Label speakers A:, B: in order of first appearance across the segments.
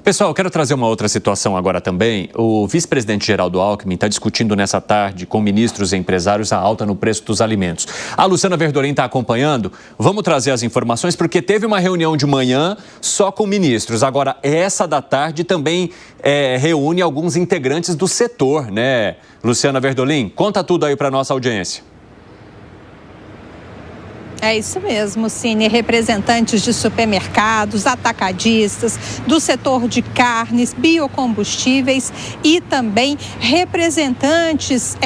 A: Pessoal, eu quero trazer uma outra situação agora também. O vice-presidente Geraldo Alckmin está discutindo nessa tarde com ministros e empresários a alta no preço dos alimentos. A Luciana Verdolim está acompanhando. Vamos trazer as informações, porque teve uma reunião de manhã só com ministros. Agora, essa da tarde também reúne alguns integrantes do setor, né? Luciana Verdolim, conta tudo aí para a nossa audiência.
B: É isso mesmo, Cine. Representantes de supermercados, atacadistas, do setor de carnes, biocombustíveis e também representantes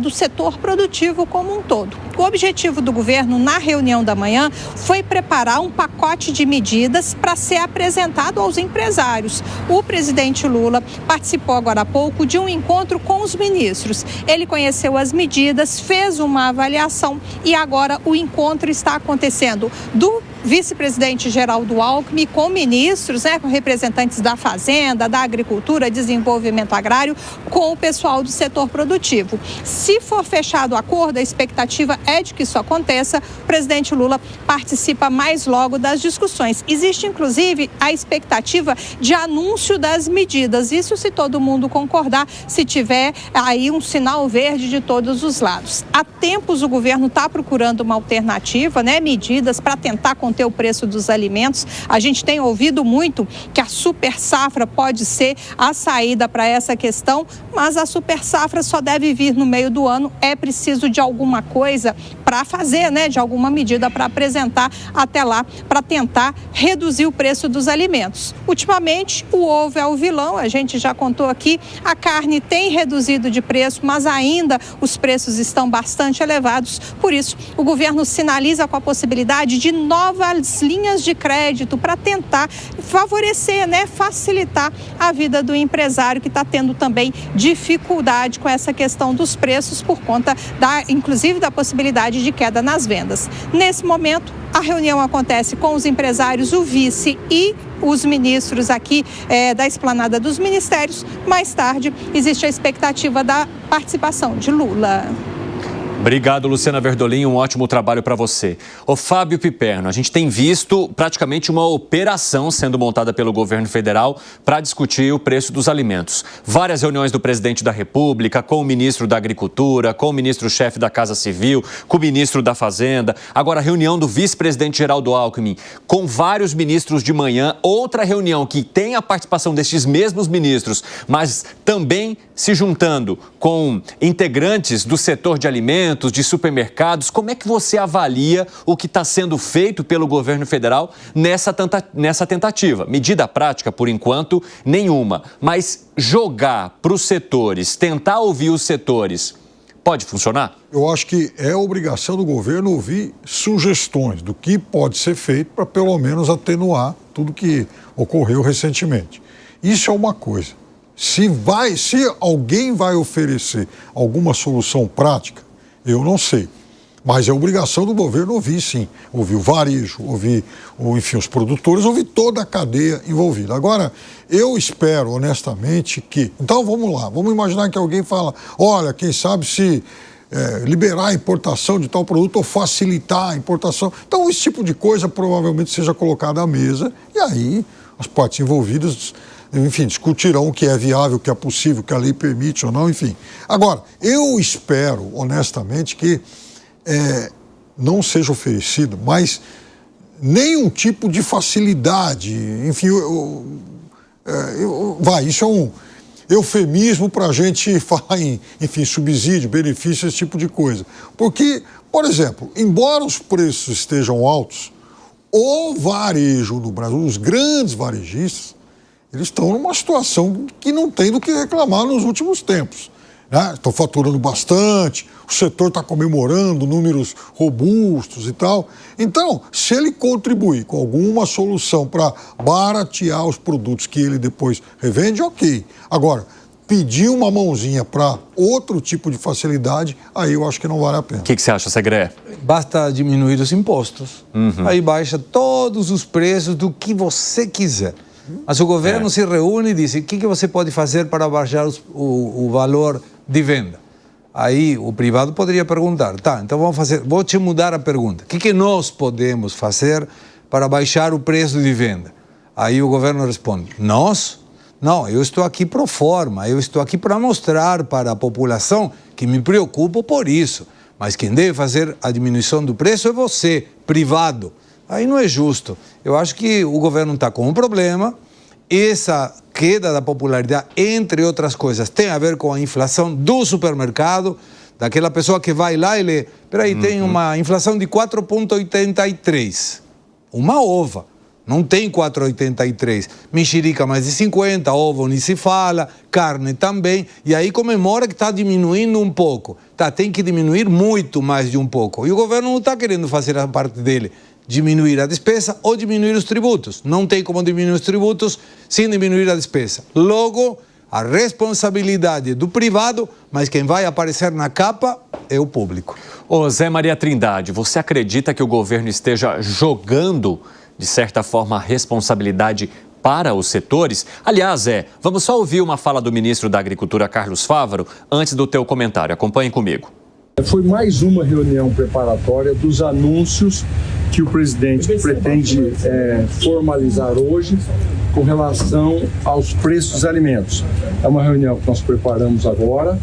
B: do setor produtivo como um todo. O objetivo do governo na reunião da manhã foi preparar um pacote de medidas para ser apresentado aos empresários. O presidente Lula participou agora há pouco de um encontro com os ministros. Ele conheceu as medidas, fez uma avaliação e agora o encontro está acontecendo do vice-presidente Geraldo Alckmin com ministros, com representantes da Fazenda, da Agricultura, Desenvolvimento Agrário, com o pessoal do setor produtivo. Se for fechado o acordo, a expectativa é de que isso aconteça. O presidente Lula participa mais logo das discussões. Existe, inclusive, a expectativa de anúncio das medidas. Isso se todo mundo concordar, se tiver aí um sinal verde de todos os lados. Há tempos o governo está procurando uma alternativa, medidas para tentar conter o preço dos alimentos. A gente tem ouvido muito que a super safra pode ser a saída para essa questão, mas a super safra só deve vir no meio do ano. É preciso de alguma coisa para fazer, de alguma medida para apresentar até lá, para tentar reduzir o preço dos alimentos. Ultimamente, o ovo é o vilão, a gente já contou aqui, a carne tem reduzido de preço, mas ainda os preços estão bastante elevados. Por isso, o governo sinaliza com a possibilidade de novas linhas de crédito para tentar favorecer, facilitar a vida do empresário que está tendo também dificuldade com essa questão dos preços por conta inclusive da possibilidade de queda nas vendas. Nesse momento, a reunião acontece com os empresários, o vice e os ministros aqui da esplanada dos ministérios. Mais tarde, existe a expectativa da participação de Lula.
A: Obrigado, Luciana Verdolim, um ótimo trabalho para você. Ô Fábio Piperno, a gente tem visto praticamente uma operação sendo montada pelo governo federal para discutir o preço dos alimentos. Várias reuniões do presidente da República, com o ministro da Agricultura, com o ministro-chefe da Casa Civil, com o ministro da Fazenda. Agora, a reunião do vice-presidente Geraldo Alckmin com vários ministros de manhã. Outra reunião que tem a participação destes mesmos ministros, mas também se juntando com integrantes do setor de alimentos, de supermercados. Como é que você avalia o que está sendo feito pelo governo federal nessa tentativa? Medida prática, por enquanto, nenhuma. Mas jogar para os setores, tentar ouvir os setores, pode funcionar?
C: Eu acho que é obrigação do governo ouvir sugestões do que pode ser feito para pelo menos atenuar tudo que ocorreu recentemente. Isso é uma coisa. Se alguém vai oferecer alguma solução prática, eu não sei. Mas é obrigação do governo ouvir, sim. Ouvir o varejo, ouvir, os produtores, ouvir toda a cadeia envolvida. Agora, eu espero, honestamente, que... Então, vamos lá. Vamos imaginar que alguém fala, olha, quem sabe se liberar a importação de tal produto ou facilitar a importação. Então, esse tipo de coisa provavelmente seja colocado à mesa e aí as partes envolvidas... Enfim, discutirão o que é viável, o que é possível, o que a lei permite ou não, enfim. Agora, eu espero, honestamente, que não seja oferecido mais nenhum tipo de facilidade. Enfim, isso é um eufemismo para a gente falar em, subsídio, benefício, esse tipo de coisa. Porque, por exemplo, embora os preços estejam altos, o varejo no Brasil, os grandes varejistas, eles estão numa situação que não tem do que reclamar nos últimos tempos. Estão faturando bastante, o setor está comemorando números robustos e tal. Então, se ele contribuir com alguma solução para baratear os produtos que ele depois revende, ok. Agora, pedir uma mãozinha para outro tipo de facilidade, aí eu acho que não vale a pena.
A: O que você acha, Segré?
D: Basta diminuir os impostos. Aí baixa todos os preços do que você quiser. Mas o governo se reúne e diz, o que você pode fazer para baixar o valor de venda? Aí o privado poderia perguntar, então vou te mudar a pergunta. O que nós podemos fazer para baixar o preço de venda? Aí o governo responde, nós? Não, eu estou aqui pro forma, eu estou aqui para mostrar para a população que me preocupo por isso. Mas quem deve fazer a diminuição do preço é você, privado. Aí não é justo. Eu acho que o governo está com um problema. Essa queda da popularidade, entre outras coisas, tem a ver com a inflação do supermercado, daquela pessoa que vai lá e lê. Peraí, tem uma inflação de 4,83. Uma ova. Não tem 4,83. Mexerica mais de 50, ovo nem se fala, carne também. E aí comemora que está diminuindo um pouco. Tem que diminuir muito mais de um pouco. E o governo não está querendo fazer a parte dele. Diminuir a despesa ou diminuir os tributos. Não tem como diminuir os tributos sem diminuir a despesa. Logo, a responsabilidade do privado, mas quem vai aparecer na capa é o público.
A: Ô Zé Maria Trindade, você acredita que o governo esteja jogando, de certa forma, a responsabilidade para os setores? Aliás, Zé, vamos só ouvir uma fala do ministro da Agricultura, Carlos Fávaro, antes do teu comentário. Acompanhe comigo.
E: Foi mais uma reunião preparatória dos anúncios que o presidente pretende formalizar hoje com relação aos preços dos alimentos. É uma reunião que nós preparamos agora.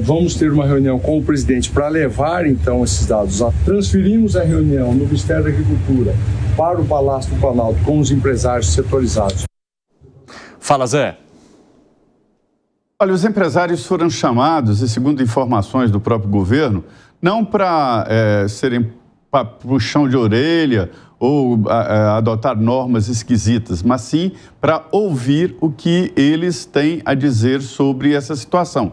E: Vamos ter uma reunião com o presidente para levar, então, esses dados. Transferimos a reunião no Ministério da Agricultura para o Palácio do Planalto com os empresários setorizados.
A: Fala, Zé.
F: Olha, os empresários foram chamados, e segundo informações do próprio governo, não para serem puxão de orelha ou adotar normas esquisitas, mas sim para ouvir o que eles têm a dizer sobre essa situação.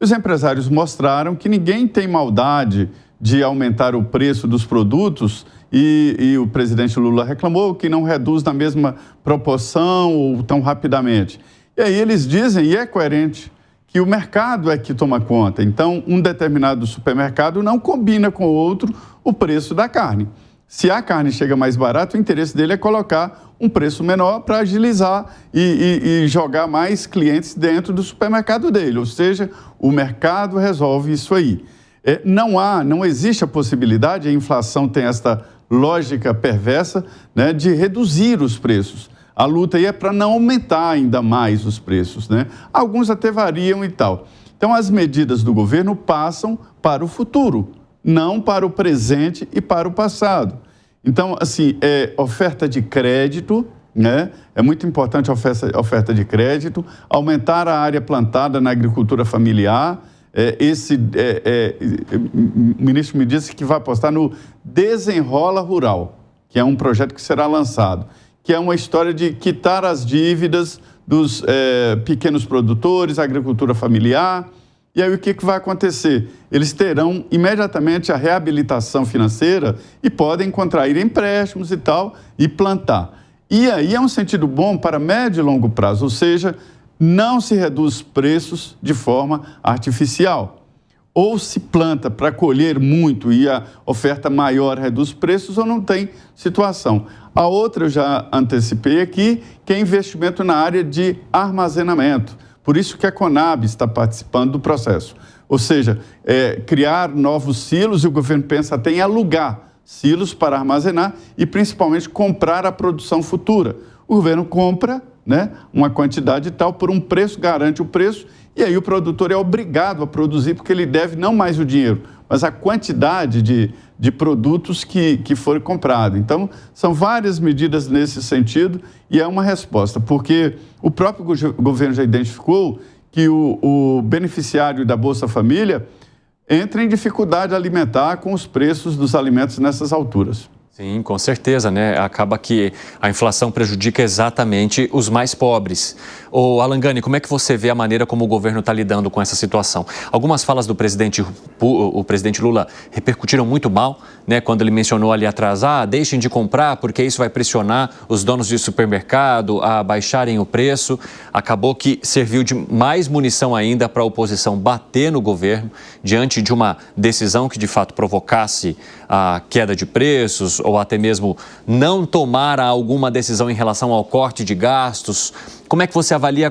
F: Os empresários mostraram que ninguém tem maldade de aumentar o preço dos produtos e o presidente Lula reclamou que não reduz na mesma proporção ou tão rapidamente. E aí eles dizem, e é coerente, que o mercado é que toma conta. Então, um determinado supermercado não combina com o outro o preço da carne. Se a carne chega mais barata, o interesse dele é colocar um preço menor para agilizar e jogar mais clientes dentro do supermercado dele. Ou seja, o mercado resolve isso aí. Não existe a possibilidade, a inflação tem esta lógica perversa, né, de reduzir os preços. A luta aí é para não aumentar ainda mais os preços, né? Alguns até variam e tal. Então, as medidas do governo passam para o futuro, não para o presente e para o passado. Então, assim, oferta de crédito, né? É muito importante a oferta de crédito, aumentar a área plantada na agricultura familiar. O ministro me disse que vai apostar no Desenrola Rural, que é um projeto que será lançado, que é uma história de quitar as dívidas dos pequenos produtores, agricultura familiar. E aí o que vai acontecer? Eles terão imediatamente a reabilitação financeira e podem contrair empréstimos e tal e plantar. E aí é um sentido bom para médio e longo prazo, ou seja, não se reduz preços de forma artificial. Ou se planta para colher muito e a oferta maior reduz preços ou não tem situação. A outra eu já antecipei aqui, que é investimento na área de armazenamento. Por isso que a Conab está participando do processo. Ou seja, criar novos silos, e o governo pensa até em alugar silos para armazenar e principalmente comprar a produção futura. O governo compra, né, uma quantidade tal por um preço, garante o preço, e aí o produtor é obrigado a produzir porque ele deve não mais o dinheiro, mas a quantidade de produtos que foram comprados. Então, são várias medidas nesse sentido e é uma resposta, porque o próprio governo já identificou que o beneficiário da Bolsa Família entra em dificuldade alimentar com os preços dos alimentos nessas alturas.
A: Sim, com certeza, né? Acaba que a inflação prejudica exatamente os mais pobres. Ô, Alangani, como é que você vê a maneira como o governo está lidando com essa situação? Algumas falas do presidente Lula repercutiram muito mal, né? Quando ele mencionou ali atrás, deixem de comprar porque isso vai pressionar os donos de supermercado a baixarem o preço. Acabou que serviu de mais munição ainda para a oposição bater no governo diante de uma decisão que de fato provocasse a queda de preços ou até mesmo não tomar alguma decisão em relação ao corte de gastos. Como é que você avalia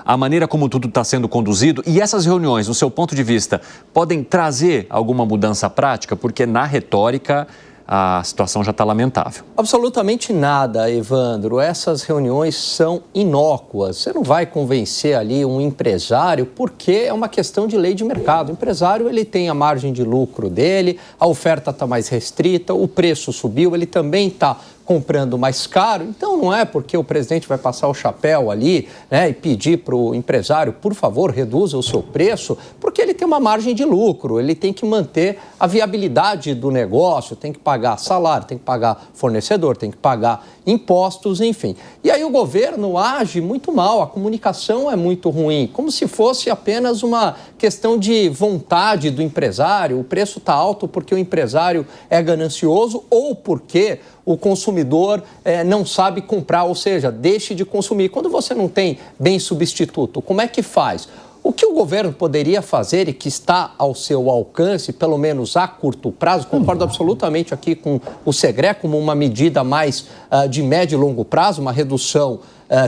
A: a maneira como tudo está sendo conduzido? E essas reuniões, no seu ponto de vista, podem trazer alguma mudança prática? Porque na retórica a situação já está lamentável.
G: Absolutamente nada, Evandro. Essas reuniões são inócuas. Você não vai convencer ali um empresário porque é uma questão de lei de mercado. O empresário, ele tem a margem de lucro dele, a oferta está mais restrita, o preço subiu, ele também está comprando mais caro. Então não é porque o presidente vai passar o chapéu ali, né, e pedir para o empresário, por favor, reduza o seu preço, porque ele tem uma margem de lucro, ele tem que manter a viabilidade do negócio, tem que pagar salário, tem que pagar fornecedor, tem que pagar impostos, enfim. E aí o governo age muito mal, a comunicação é muito ruim, como se fosse apenas uma questão de vontade do empresário, o preço está alto porque o empresário é ganancioso ou porque o consumidor não sabe comprar, ou seja, deixe de consumir. Quando você não tem bem substituto, como é que faz? O que o governo poderia fazer e que está ao seu alcance, pelo menos a curto prazo, concordo absolutamente aqui com o Segré, como uma medida mais de médio e longo prazo, uma redução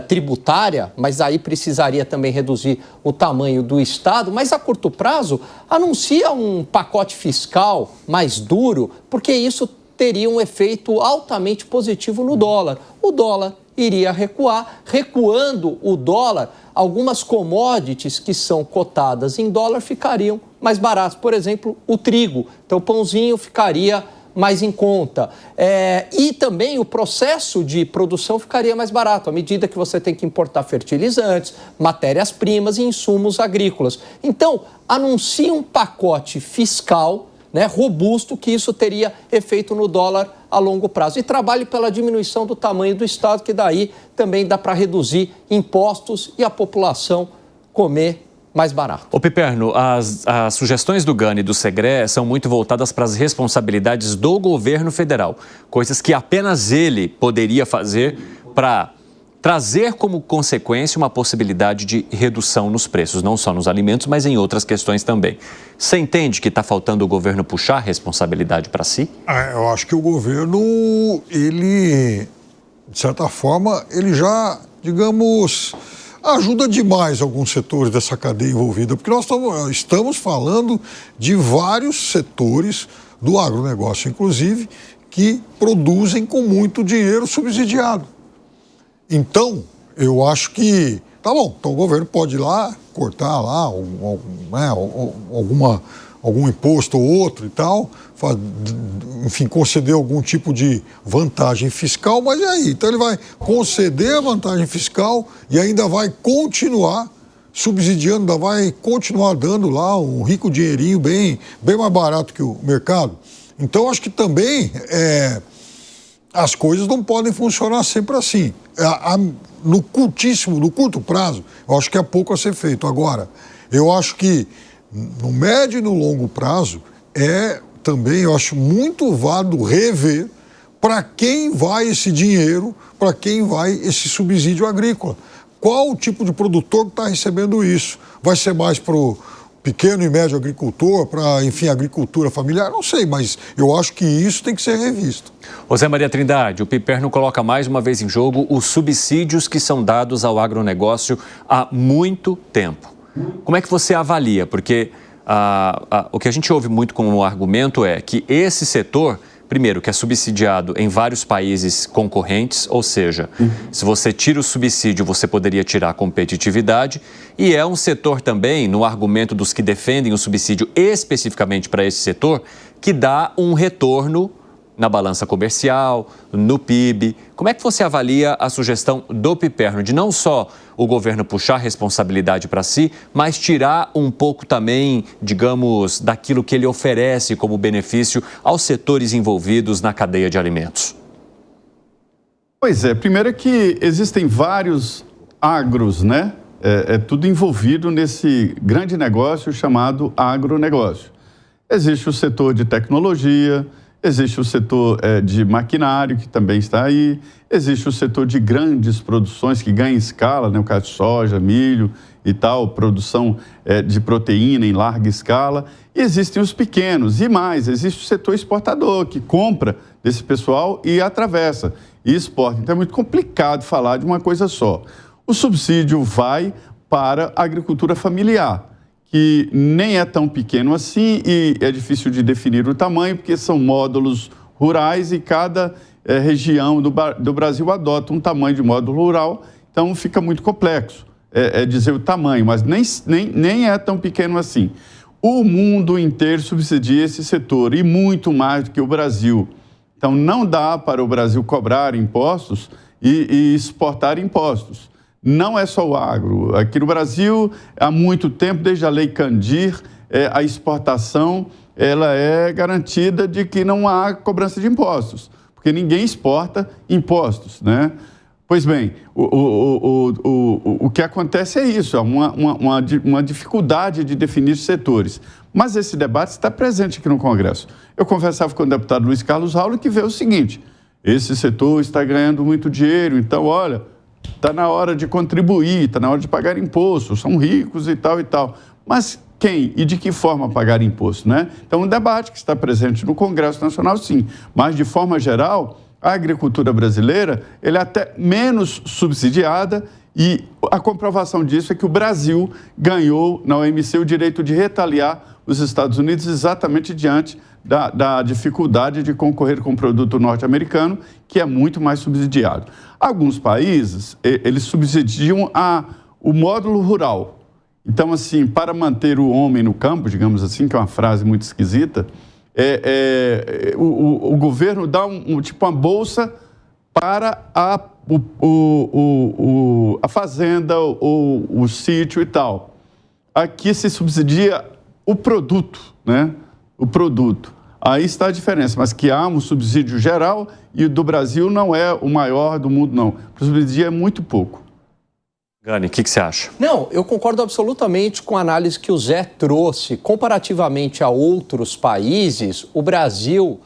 G: tributária, mas aí precisaria também reduzir o tamanho do Estado, mas a curto prazo anuncia um pacote fiscal mais duro, porque isso teria um efeito altamente positivo no dólar. O dólar iria recuar, recuando o dólar, algumas commodities que são cotadas em dólar ficariam mais baratas. Por exemplo, o trigo. Então, o pãozinho ficaria mais em conta. E também o processo de produção ficaria mais barato, à medida que você tem que importar fertilizantes, matérias-primas e insumos agrícolas. Então, anuncia um pacote fiscal, né, robusto, que isso teria efeito no dólar a longo prazo. E trabalhe pela diminuição do tamanho do Estado, que daí também dá para reduzir impostos e a população comer mais barato.
A: Ô Piperno, as sugestões do Gani e do Segré são muito voltadas para as responsabilidades do governo federal, coisas que apenas ele poderia fazer para trazer como consequência uma possibilidade de redução nos preços, não só nos alimentos, mas em outras questões também. Você entende que está faltando o governo puxar a responsabilidade para si?
C: Eu acho que o governo, ele, de certa forma, ele já, digamos, ajuda demais alguns setores dessa cadeia envolvida, porque nós estamos falando de vários setores do agronegócio, inclusive, que produzem com muito dinheiro subsidiado. Então, eu acho que, tá bom, então o governo pode ir lá, cortar lá algum imposto ou outro e tal, enfim, conceder algum tipo de vantagem fiscal, mas e aí? Então ele vai conceder a vantagem fiscal e ainda vai continuar subsidiando, ainda vai continuar dando lá um rico dinheirinho bem mais barato que o mercado. Então, acho que também as coisas não podem funcionar sempre assim. No curto prazo, eu acho que é pouco a ser feito. Agora, eu acho que no médio e no longo prazo também, eu acho muito válido rever para quem vai esse dinheiro, para quem vai esse subsídio agrícola. Qual o tipo de produtor que está recebendo isso? Vai ser mais para o pequeno e médio agricultor, para, enfim, agricultura familiar? Não sei, mas eu acho que isso tem que ser revisto.
A: José Maria Trindade, o Piperno coloca mais uma vez em jogo os subsídios que são dados ao agronegócio há muito tempo. Como é que você avalia? Porque o que a gente ouve muito como argumento é que esse setor, primeiro, que é subsidiado em vários países concorrentes, ou seja, se você tira o subsídio, você poderia tirar a competitividade, e é um setor também, no argumento dos que defendem o subsídio especificamente para esse setor, que dá um retorno na balança comercial, no PIB. Como é que você avalia a sugestão do Piperno de não só o governo puxar a responsabilidade para si, mas tirar um pouco também, digamos, daquilo que ele oferece como benefício aos setores envolvidos na cadeia de alimentos?
F: Pois é, primeiro é que existem vários agros, né? É tudo envolvido nesse grande negócio chamado agronegócio. Existe o setor de tecnologia, existe o setor de maquinário, que também está aí. Existe o setor de grandes produções que ganha escala, né? O caso de soja, milho e tal, produção de proteína em larga escala. E existem os pequenos. E mais, existe o setor exportador, que compra desse pessoal e atravessa e exporta. Então é muito complicado falar de uma coisa só. O subsídio vai para a agricultura familiar, que nem é tão pequeno assim e é difícil de definir o tamanho, porque são módulos rurais e cada região do Brasil adota um tamanho de módulo rural, então fica muito complexo dizer o tamanho, mas nem é tão pequeno assim. O mundo inteiro subsidia esse setor e muito mais do que o Brasil. Então não dá para o Brasil cobrar impostos e exportar impostos. Não é só o agro. Aqui no Brasil, há muito tempo, desde a Lei Candir, a exportação ela é garantida de que não há cobrança de impostos, porque ninguém exporta impostos, né? Pois bem, o que acontece é isso, é uma dificuldade de definir setores. Mas esse debate está presente aqui no Congresso. Eu conversava com o deputado Luiz Carlos Raul que vê o seguinte: esse setor está ganhando muito dinheiro, então, olha, está na hora de contribuir, está na hora de pagar imposto, são ricos e tal e tal. Mas quem e de que forma pagar imposto, né? Então, um debate que está presente no Congresso Nacional, sim. Mas, de forma geral, a agricultura brasileira ela é até menos subsidiada e a comprovação disso é que o Brasil ganhou na OMC o direito de retaliar os Estados Unidos exatamente diante da dificuldade de concorrer com o produto norte-americano, que é muito mais subsidiado. Alguns países, eles subsidiam o módulo rural. Então, assim, para manter o homem no campo, digamos assim, que é uma frase muito esquisita, o governo dá tipo uma bolsa para a fazenda, o sítio e tal. Aqui se subsidia o produto, né? O produto. Aí está a diferença, mas que há um subsídio geral e o do Brasil não é o maior do mundo, não. O subsídio é muito pouco.
A: Gani, o que você acha?
G: Não, eu concordo absolutamente com a análise que o Zé trouxe. Comparativamente a outros países, o Brasil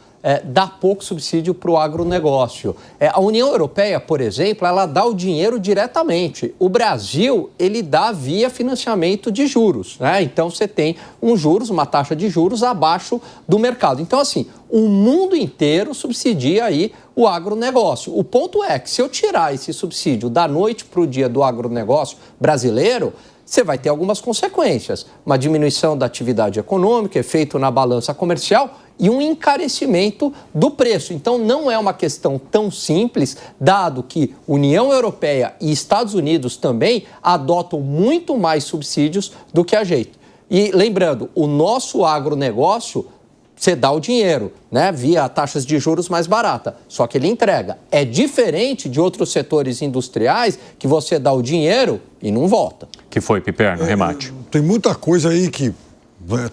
G: dá pouco subsídio para o agronegócio. A União Europeia, por exemplo, ela dá o dinheiro diretamente. O Brasil, ele dá via financiamento de juros, né? Então, você tem uma taxa de juros abaixo do mercado. Então, assim, o mundo inteiro subsidia aí o agronegócio. O ponto é que se eu tirar esse subsídio da noite para o dia do agronegócio brasileiro, você vai ter algumas consequências. Uma diminuição da atividade econômica, efeito na balança comercial e um encarecimento do preço. Então, não é uma questão tão simples, dado que União Europeia e Estados Unidos também adotam muito mais subsídios do que a gente. E lembrando, o nosso agronegócio, você dá o dinheiro, né, via taxas de juros mais barata, só que ele entrega. É diferente de outros setores industriais que você dá o dinheiro e não volta.
A: Que foi, Piperno, remate.
C: Tem muita coisa aí que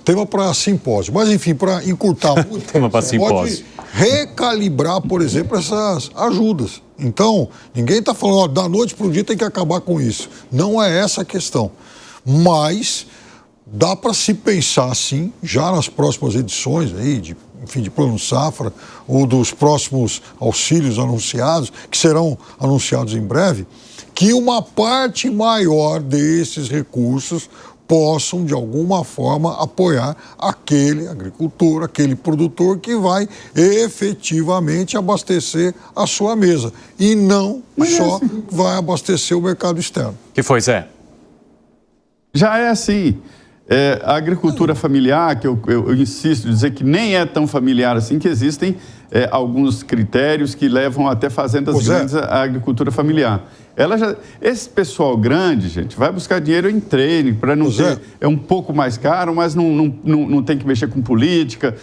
C: tema para simpósio, mas enfim, para encurtar muito,
A: tema para simpósio.
C: Pode recalibrar, por exemplo, essas ajudas. Então, ninguém está falando, ó, da noite para o dia tem que acabar com isso. Não é essa a questão. Mas dá para se pensar, sim, já nas próximas edições aí, de Plano Safra, ou dos próximos auxílios anunciados, que serão anunciados em breve, que uma parte maior desses recursos possam, de alguma forma, apoiar aquele agricultor, aquele produtor que vai efetivamente abastecer a sua mesa. E não só vai abastecer o mercado externo.
A: Que foi, Zé?
F: Já é assim. A agricultura familiar, que eu insisto em dizer que nem é tão familiar assim, que existem alguns critérios que levam até fazendas grandes à agricultura familiar. Esse pessoal grande, gente, vai buscar dinheiro em treino, para não ter... É um pouco mais caro, mas não tem que mexer com política,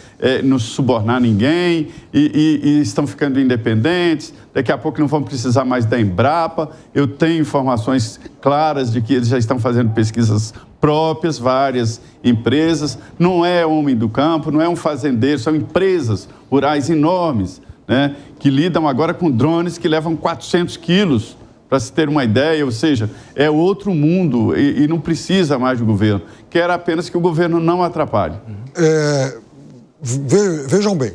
F: não subornar ninguém, e estão ficando independentes. Daqui a pouco não vão precisar mais da Embrapa. Eu tenho informações claras de que eles já estão fazendo pesquisas próprias, várias empresas. Não é homem do campo, não é um fazendeiro, são empresas rurais enormes, né, que lidam agora com drones que levam 400 quilos, para se ter uma ideia, ou seja, é outro mundo e não precisa mais do governo. Quer apenas que o governo não atrapalhe.
C: Vejam bem,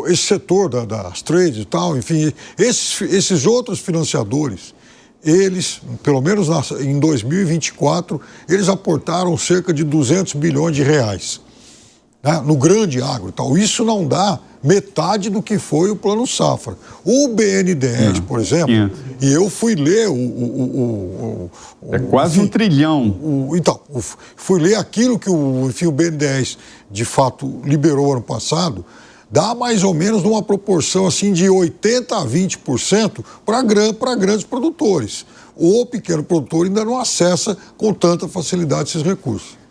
C: esse setor das trades e tal, enfim, esses outros financiadores, eles, pelo menos em 2024, eles aportaram cerca de 200 bilhões de reais, né, no grande agro e tal. Isso não dá metade do que foi o Plano Safra. O BNDES, por exemplo, e eu fui ler
F: é quase um trilhão.
C: Então, fui ler aquilo que o BNDES, de fato, liberou ano passado, dá mais ou menos uma proporção assim de 80% a 20% para grandes produtores. O pequeno produtor ainda não acessa com tanta facilidade esses recursos.